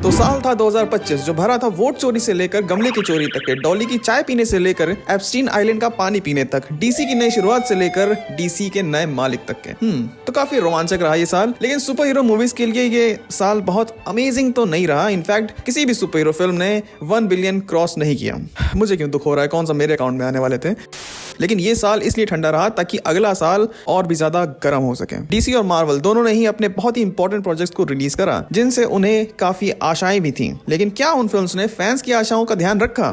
तो साल था 2025 जो भरा था वोट चोरी से लेकर गमले की चोरी तक के, डॉली की चाय पीने से लेकर एप्स्टीन आइलैंड का पानी पीने तक, डीसी की नई शुरुआत से लेकर डीसी के नए मालिक तक के। तो काफी रोमांचक रहा ये साल। लेकिन सुपर हीरो मूवीज के लिए ये साल बहुत अमेजिंग तो नहीं रहा। इनफैक्ट किसी भी सुपर हीरो फिल्म ने 1 बिलियन क्रॉस नहीं किया। मुझे क्यों दुख हो रहा है, कौन सा मेरे अकाउंट में आने वाले थे। लेकिन ये साल इसलिए ठंडा रहा ताकि अगला साल और भी ज्यादा गर्म हो सके। डीसी और मार्वल दोनों ने ही अपने बहुत ही इंपॉर्टेंट प्रोजेक्ट्स को रिलीज करा जिनसे उन्हें काफी आशाएं भी थी। लेकिन क्या उन फिल्म्स ने फैंस की आशाओं का ध्यान रखा?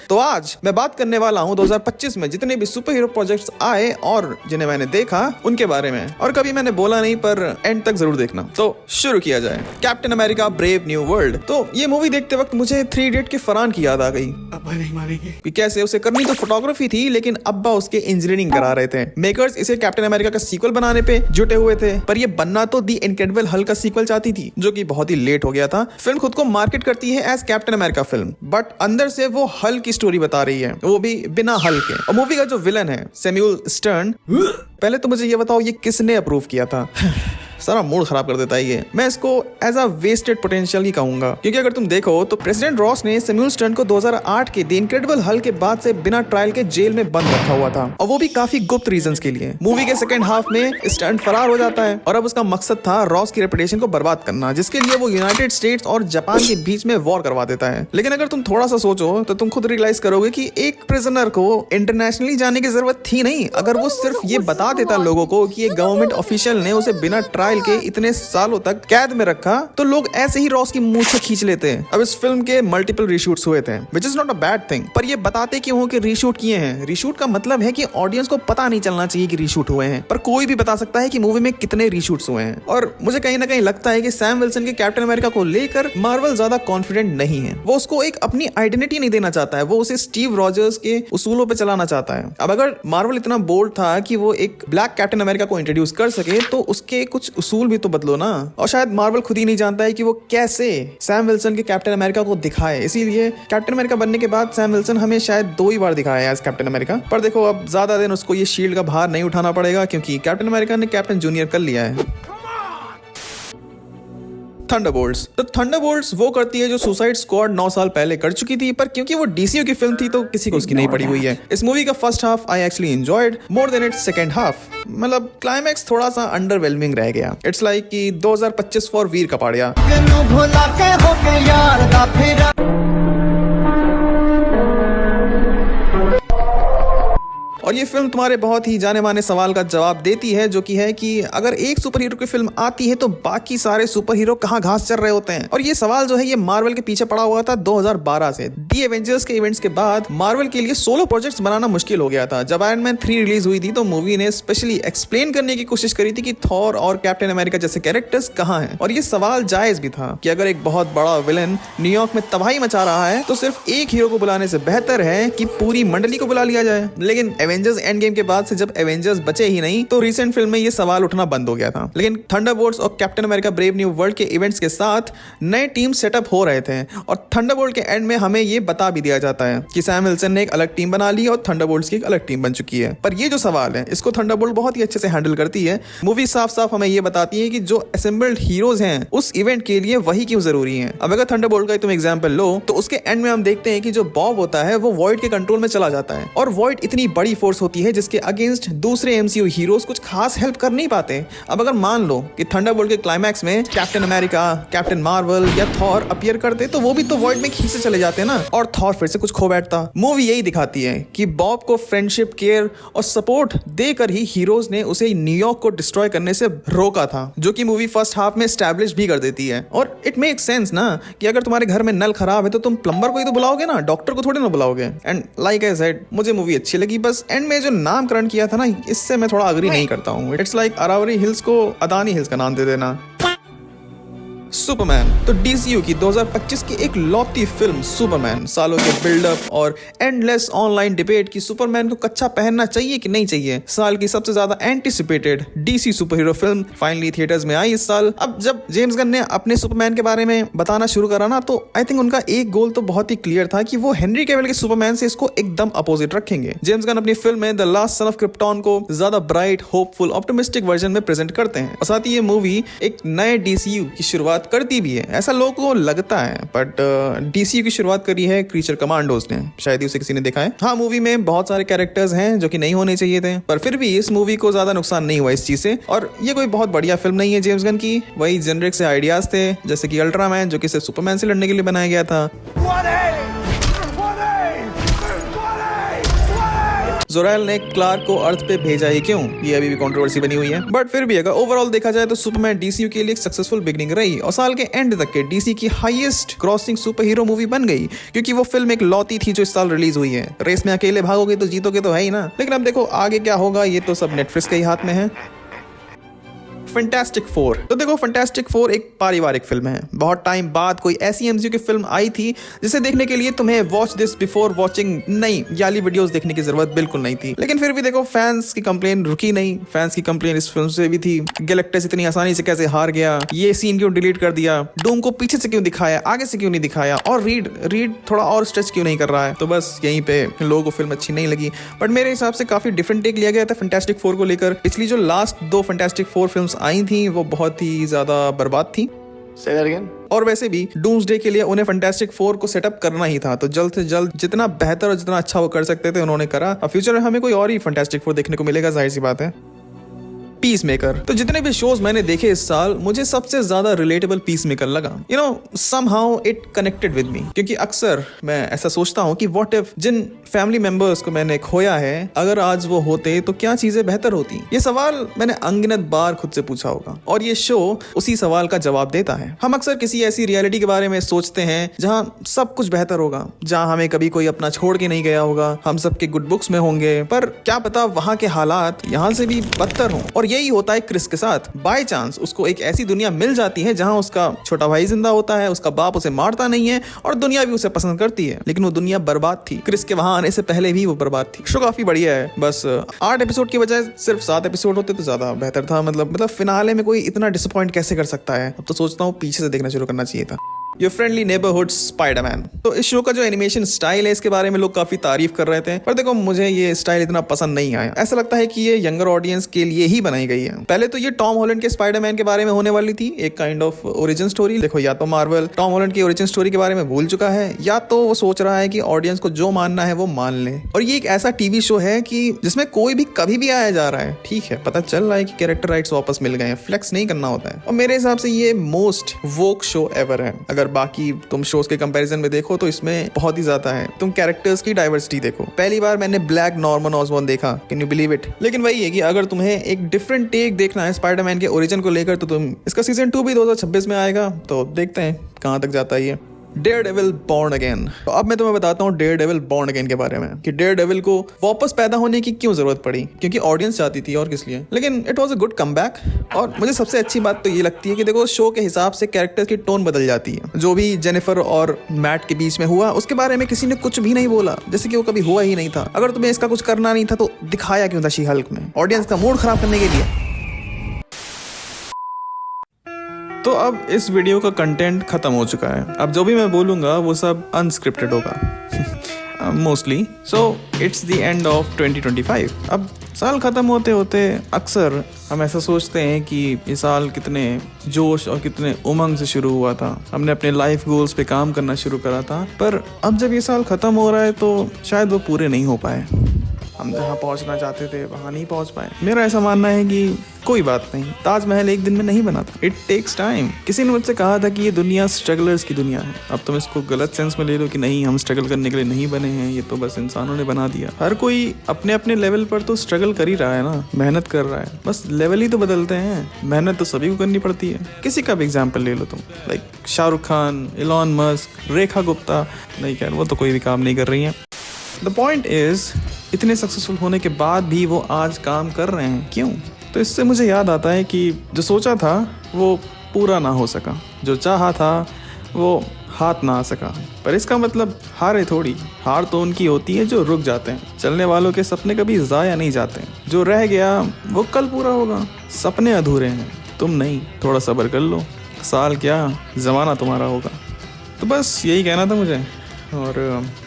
तो आज मैं बात करने वाला हूं 2025 में जितने भी सुपर हीरो प्रोजेक्ट्स आए और जिन्हें मैंने देखा उनके बारे में। और कभी मैंने बोला नहीं, पर एंड तक जरूर देखना। तो शुरू किया जाए। Captain America brave new world. तो ये मूवी देखते वक्त मुझे 3 इडियट के फरहान की याद आ गई। अब्बा नहीं मारेंगे कि कैसे उसे करनी तो फोटोग्राफी थी, लेकिन अब्बा उसके इंजीनियरिंग करा रहे थे। मेकर्स इसे कैप्टन अमेरिका का सीक्वल बनाने पे जुटे हुए थे, पर ये बनना तो दी इनक्रेडिबल हल्क का सीक्वल चाहती थी, जो कि बहुत ही लेट हो गया था। फिल्म खुद को मार्केट करती है as Captain America film, but अंदर से वो हल्क की स्टोरी बता रही है, वो भी बिना हल्क के। और मूवी का जो विलन है सैमुअल स्टर्न, पहले तो मुझे ये बताओ ये किसने अप्रूव किया था? सारा मूड खराब कर देता है ये। मैं इसको एज अ वेस्टेड पोटेंशियल ही कहूंगा, क्योंकि अगर तुम देखो तो प्रेसिडेंट रॉस ने सैमुअल स्टर्न को 2008 के द इनक्रेडिबल हल्क के बाद से बिना ट्रायल के जेल में बंद रखा हुआ था, और वो भी काफी गुप्त रीजंस के लिए। मूवी के सेकंड हाफ में स्टर्न फरार हो जाता है और अब उसका मकसद था रॉस की रेपुटेशन को बर्बाद करना, जिसके लिए वो यूनाइटेड स्टेट्स और जापान के बीच में वॉर करवा देता है। लेकिन अगर तुम थोड़ा सा सोचो तो तुम खुद रियलाइज करोगे कि एक प्रिजनर को इंटरनेशनली जाने की जरूरत थी नहीं। अगर वो सिर्फ ये बता देता लोगों को कि एक गवर्नमेंट ऑफिशियल ने उसे बिना ट्रायल के इतने सालों तक कैद में रखा, तो लोग ऐसे ही रॉस की मूंछें खींच लेते हैं। अब इस फिल्म के मल्टीपल रीशूट्स हुए थे, which is not a bad thing, पर ये बताते क्यों हो कि रीशूट किए हैं? रीशूट का मतलब है कि ऑडियंस को पता नहीं चलना चाहिए कि रीशूट हुए हैं, पर कोई भी बता सकता है कि मूवी में कितने रीशूट्स हुए हैं। और मुझे कहीं ना कहीं लगता है कि सैम विल्सन के कैप्टन अमेरिका को लेकर मार्वल ज्यादा कॉन्फिडेंट नहीं है। वो उसको एक अपनी आइडेंटिटी नहीं देना चाहता है, वो उसे स्टीव रॉजर्स के उसूलों पे चलाना चाहता है। अब अगर मार्वल इतना बोल्ड था कि वो एक ब्लैक कैप्टन अमेरिका को इंट्रोड्यूस कर सके, तो उसके कुछ उसूल भी तो बदलो ना। और शायद मार्वल खुद ही नहीं जानता है कि वो कैसे सैम विल्सन के कैप्टन अमेरिका को दिखाए, इसीलिए कैप्टन अमेरिका बनने के बाद सैम विल्सन हमें शायद 2 ही बार दिखाया है एज कैप्टन अमेरिका। पर देखो अब ज्यादा दिन उसको ये शील्ड का भार नहीं उठाना पड़ेगा, क्योंकि कैप्टन अमेरिका ने कैप्टन जूनियर कर लिया है। थंडरबोल्ट्स। तो थंडरबोल्ट्स वो करती है जो सुसाइड स्क्वाड 9 साल पहले कर चुकी थी, पर क्योंकि वो डीसीयू की फिल्म थी तो किसी को उसकी नहीं पड़ी हुई है। इस मूवी का first half I actually enjoyed more than it's second half. मतलब क्लाइमैक्स थोड़ा सा अंडरवेलमिंग रह गया। इट्स लाइक कि 2025 फॉर वीर कपाड़िया। और ये फिल्म तुम्हारे बहुत ही जाने माने सवाल का जवाब देती है, जो कि है कि अगर एक सुपर हीरो की फिल्म आती है तो बाकी सारे सुपर हीरो कहाँ घास चर रहे होते हैं। और ये सवाल जो है ये मार्वल के पीछे पड़ा हुआ था 2012 से। दी एवेंजर्स के इवेंट्स के बाद मार्वल के लिए सोलो प्रोजेक्ट्स बनाना मुश्किल हो गया था। जब आयरन मैन 3 रिलीज हुई थी तो मूवी ने स्पेशली एक्सप्लेन करने की कोशिश करी थी कि थॉर और कैप्टन अमेरिका जैसे कैरेक्टर्स कहाँ हैं। और ये सवाल जायज भी था कि अगर एक बहुत बड़ा विलन न्यूयॉर्क में तबाही मचा रहा है तो सिर्फ एक हीरो को बुलाने से बेहतर है कि पूरी मंडली को बुला लिया जाए। लेकिन एवेंजर्स एंड गेम के बाद से जब एवेंजर्स बचे ही नहीं, तो रिसेंट फिल्म में ये सवाल उठना बंद हो गया था। लेकिन थंडरबोल्ट्स और captain America brave new world के इवेंट्स के साथ नए टीम सेटअप हो रहे थे, और थंडरबोल्ट के एंड में हमें ये बता भी दिया जाता है कि सैम विल्सन ने एक अलग टीम बना ली और थंडरबोल्ट्स की एक अलग टीम बन चुकी है। पर ये जो सवाल है इसको थंडरबोल्ट बहुत ही अच्छे से हैंडल करती है। मूवी साफ साफ हमें ये बताती है कि जो असेंबल्ड हीरोज हैं उस इवेंट के लिए वही क्यों जरूरी है। अब अगर थंडरबोल्ट का तुम एग्जाम्पल लो तो उसके एंड में हम देखते हैं कि जो बॉब होता है वो वॉइड के कंट्रोल में चला जाता है, और वॉइड इतनी बड़ी फोर्स होती है जिसके अगेंस्ट दूसरे एमसीयू हीरोज कुछ खास हेल्प कर नहीं पाते। अब अगर मान लो कि थंडरबोल्ट के क्लाइमैक्स में कैप्टन अमेरिका, कैप्टन मार्वल या थॉर अपीयर करते, तो वो भी तो वॉइड में खींचे चले जाते ना, और थॉर फिर से कुछ खो बैठता। मूवी यही दिखाती है कि बॉब को फ्रेंडशिप, केयर और सपोर्ट देकर ही हीरोज ने उसे न्यूयॉर्क को डिस्ट्रॉय करने से रोका था, जो कि मूवी फर्स्ट हाफ में एस्टैब्लिश भी कर देती है। और इट मेक सेंस ना कि अगर तुम्हारे घर में नल खराब है तो तुम प्लम्बर को ही तो बुलाओगे ना, डॉक्टर को थोड़ी ना बुलाओगे। एंड लाइक आई सेड, मुझे मूवी अच्छी लगी, बस एंड में जो नामकरण किया था ना, इससे मैं थोड़ा अग्री नहीं करता हूँ। इट्स लाइक अरावरी हिल्स को अदानी हिल्स का नाम दे देना। सुपरमैन। तो डीसीयू की 2025 की एक लौती फिल्म सुपरमैन सालों के बिल्डअप और एंडलेस ऑनलाइन डिबेट की सुपरमैन को कच्चा पहनना चाहिए कि नहीं चाहिए, साल की सबसे ज्यादा anticipated DC super hero film finally theatres में आई इस साल। अब जब जेम्स गन ने अपने सुपरमैन के बारे में बताना शुरू करा ना, तो आई थिंक उनका एक गोल तो बहुत ही क्लियर था कि वो हेनरी कैविल के सुपरमैन से इसको एकदम अपोजिट रखेंगे। जेम्स गन अपनी फिल्म में the last son of krypton को ज्यादा ब्राइट, होपफुल, ऑप्टिमिस्टिक वर्जन में प्रेजेंट करते हैं, और साथ ही ये मूवी एक नए डीसीयू की शुरुआत शुरुआत करती भी है, ऐसा लोगों को लगता है, बट डीसीयू की शुरुआत करी है क्रीचर कमांडोज ने, शायद ही उसे किसी ने देखा है। हाँ, मूवी में बहुत सारे कैरेक्टर्स हैं जो कि नहीं होने चाहिए थे, पर फिर भी इस मूवी को ज्यादा नुकसान नहीं हुआ इस चीज से। और ये कोई बहुत बढ़िया फिल्म नहीं है जेम्स गन की, वही जेनरिक से आइडियाज थे, जैसे कि अल्ट्रामैन जो कि सिर्फ सुपरमैन से लड़ने के लिए बनाया गया था, जोराइल ने क्लार्क को अर्थ पे भेजा ही क्यों, ये अभी भी कंट्रोवर्सी बनी हुई है। बट फिर भी अगर ओवरऑल देखा जाए तो सुपरमैन डीसीयू के लिए एक सक्सेसफुल बिगनिंग रही और साल के एंड तक के डीसी की highest crossing super hero movie बन गई, क्योंकि वो फिल्म एक लौती थी जो इस साल रिलीज हुई है। रेस में अकेले भागोगे तो जीतोगे तो है ही ना। लेकिन अब देखो आगे क्या होगा, ये तो सब नेटफ्लिक्स के ही हाथ में है। फैंटास्टिक फोर, तो देखो फैंटास्टिक फोर एक पारिवारिक फिल्म है। बहुत टाइम बाद कोई ऐसी एमसीयू की फिल्म आई थी जिसे देखने के लिए तुम्हें वॉच दिस बिफोर वॉचिंग नहीं याली वीडियोस देखने की जरूरत बिल्कुल नहीं थी। लेकिन फिर भी देखो फैंस की कंप्लेन रुकी नहीं। फैंस की कंप्लेन इस फिल्म से भी थी, गैलेक्टस इतनी आसानी से कैसे हार गया, ये सीन क्यों डिलीट कर दिया, डूम को पीछे से क्यों दिखाया, आगे से क्यों नहीं दिखाया, और रीड थोड़ा और स्ट्रेच क्यों नहीं कर रहा है। तो बस यहीं पे लोगों को फिल्म अच्छी नहीं लगी। बट मेरे हिसाब से काफी डिफरेंट टेक लिया गया था फैंटास्टिक फोर को लेकर। पिछली जो लास्ट 2 फैंटास्टिक फोर फिल्म्स आई थी वो बहुत ही ज्यादा बर्बाद थी। Say that again? और वैसे भी डूम्सडे के लिए उन्हें फैंटास्टिक फोर को सेटअप करना ही था, तो जल्द से जल्द जितना बेहतर और जितना अच्छा वो कर सकते थे उन्होंने करा। अब फ्यूचर में हमें कोई और ही फैंटास्टिक फोर देखने को मिलेगा, जाहिर सी बात है। पीसमेकर, तो जितने भी शोज मैंने देखे इस साल मुझे सबसे ज्यादा रिलेटेबल पीसमेकर लगा। You know, somehow it connected with me, क्योंकि अक्सर मैं ऐसा सोचता हूँ कि व्हाट इफ जिन फैमिली मेंबर्स को मैंने खोया है अगर आज वो होते तो क्या चीजें बेहतर होती। ये सवाल मैंने अनगिनत बार खुद से पूछा होगा और ये शो उसी सवाल का जवाब देता है। हम अक्सर किसी ऐसी रियलिटी के बारे में सोचते हैं जहाँ सब कुछ बेहतर होगा, जहाँ हमें कभी कोई अपना छोड़ के नहीं गया होगा, हम सबके गुड बुक्स में होंगे, पर क्या पता वहाँ के हालात यहाँ से भी बदतर हों। और यही होता है क्रिस के साथ। बाय चांस उसको एक ऐसी दुनिया मिल जाती है जहां उसका छोटा भाई जिंदा होता है, उसका बाप उसे मारता नहीं है और दुनिया भी उसे पसंद करती है, लेकिन वो दुनिया बर्बाद थी। क्रिस के वहां आने से पहले भी वो बर्बाद थी। शो काफी बढ़िया है, बस 8 एपिसोड की बजाय सिर्फ 7 एपिसोड होते तो ज्यादा बेहतर था। मतलब फिनाले में कोई इतना डिसअपॉइंट कैसे कर सकता है। अब तो सोचता हूँ पीछे से देखना शुरू करना चाहिए था। योर फ्रेंडली नेबरहुड स्पाइडरमैन, तो इस शो का जो एनिमेशन स्टाइल है इसके बारे में लोग काफी तारीफ कर रहे थे, पर देखो मुझे ये स्टाइल इतना पसंद नहीं आया। ऐसा लगता है कि ये यंगर ऑडियंस के लिए ही बनाई गई है। पहले तो ये टॉम हॉलैंड के स्पाइडरमैन के बारे में होने वाली थी, एक काइंड ऑफ ओरिजिन स्टोरी। देखो या तो मार्वल टॉम हॉलैंड की ओरिजिन स्टोरी के बारे में भूल चुका है, या तो वो सोच रहा है कि ऑडियंस को जो मानना है वो मान ले। और ये एक ऐसा टीवी शो है कि जिसमें कोई भी कभी भी आया जा रहा है। ठीक है, पता चल रहा है कि कैरेक्टर राइट्स वापस मिल गए हैं, फ्लेक्स नहीं करना होता है। और मेरे हिसाब से ये मोस्ट वोक शो एवर है। अगर बाकी तुम शोज के कंपैरिजन में देखो तो इसमें बहुत ही ज्यादा है। तुम कैरेक्टर्स की डाइवर्सिटी देखो। पहली बार मैंने ब्लैक नॉर्मन ऑसबॉर्न देखा, कैन यू बिलीव इट। लेकिन वही है कि अगर तुम्हें एक डिफरेंट टेक देखना है स्पाइडरमैन के ओरिजिन को लेकर तो तुम इसका सीजन 2 भी 2026 में आएगा, तो देखते हैं कहां तक जाता है ये। डेयरडेविल बॉर्न अगेन, तो अब मैं तुम्हें बताता हूँ डेयरडेविल बॉर्न अगेन के बारे में कि डेयरडेविल को वापस पैदा होने की क्यों जरूरत पड़ी, क्योंकि ऑडियंस चाहती थी और किस लिए। लेकिन it was a good comeback. और मुझे सबसे अच्छी बात तो ये लगती है कि देखो शो के हिसाब से कैरेक्टर्स की टोन बदल जाती है। जो भी जेनिफर और मैट के बीच में हुआ उसके बारे में किसी ने कुछ भी नहीं बोला, जैसे कि वो कभी हुआ ही नहीं था। अगर तुम्हें इसका कुछ करना नहीं था तो दिखाया क्यों था शी हल्क में, ऑडियंस का मूड खराब करने के लिए। तो अब इस वीडियो का कंटेंट खत्म हो चुका है। अब जो भी मैं बोलूंगा वो सब अनस्क्रिप्टेड होगा mostly. So it's the end of 2025। अब साल खत्म होते होते अक्सर हम ऐसा सोचते हैं कि ये साल कितने जोश और कितने उमंग से शुरू हुआ था, हमने अपने लाइफ गोल्स पे काम करना शुरू करा था, पर अब जब ये साल खत्म हो रहा है तो शायद वो पूरे नहीं हो पाए। हम जहाँ पहुँचना चाहते थे वहाँ नहीं पहुँच पाए। मेरा ऐसा मानना है कि कोई बात नहीं, ताजमहल एक दिन में नहीं बना था, इट टेक्स टाइम। किसी ने मुझसे कहा था कि ये दुनिया स्ट्रगलर्स की दुनिया है। अब तुम इसको गलत सेंस में ले लो कि नहीं हम स्ट्रगल करने के लिए नहीं बने हैं, ये तो बस इंसानों ने बना दिया। हर कोई अपने अपने लेवल पर तो स्ट्रगल कर ही रहा है ना, मेहनत कर रहा है, बस लेवल ही तो बदलते हैं। मेहनत तो सभी को करनी पड़ती है। किसी का भी एग्जाम्पल ले लो तुम, like Shahrukh Khan, Elon Musk, Rekha Gupta, नहीं खैर वो तो कोई भी काम नहीं कर रही है। द पॉइंट इज इतने सक्सेसफुल होने के बाद भी वो आज काम कर रहे हैं, क्यों? तो इससे मुझे याद आता है कि जो सोचा था वो पूरा ना हो सका, जो चाहा था वो हाथ ना आ सका, पर इसका मतलब हारे थोड़ी। हार तो उनकी होती है जो रुक जाते हैं। चलने वालों के सपने कभी ज़ाया नहीं जाते। जो रह गया वो कल पूरा होगा। सपने अधूरे हैं, तुम नहीं, थोड़ा सब्र कर लो। साल क्या ज़माना तुम्हारा होगा। तो बस यही कहना था मुझे। और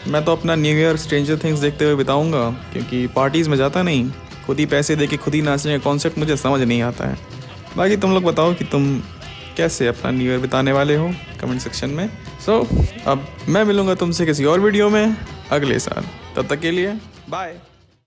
मैं तो अपना न्यू ईयर स्ट्रेंजर थिंग्स देखते हुए बिताऊंगा, क्योंकि पार्टीज़ में जाता नहीं। खुद ही पैसे दे के खुद ही नाचने का कॉन्सेप्ट मुझे समझ नहीं आता है। बाकी तुम लोग बताओ कि तुम कैसे अपना न्यू ईयर बिताने वाले हो कमेंट सेक्शन में। अब मैं मिलूंगा तुमसे किसी और वीडियो में अगले साल, तब तक के लिए बाय।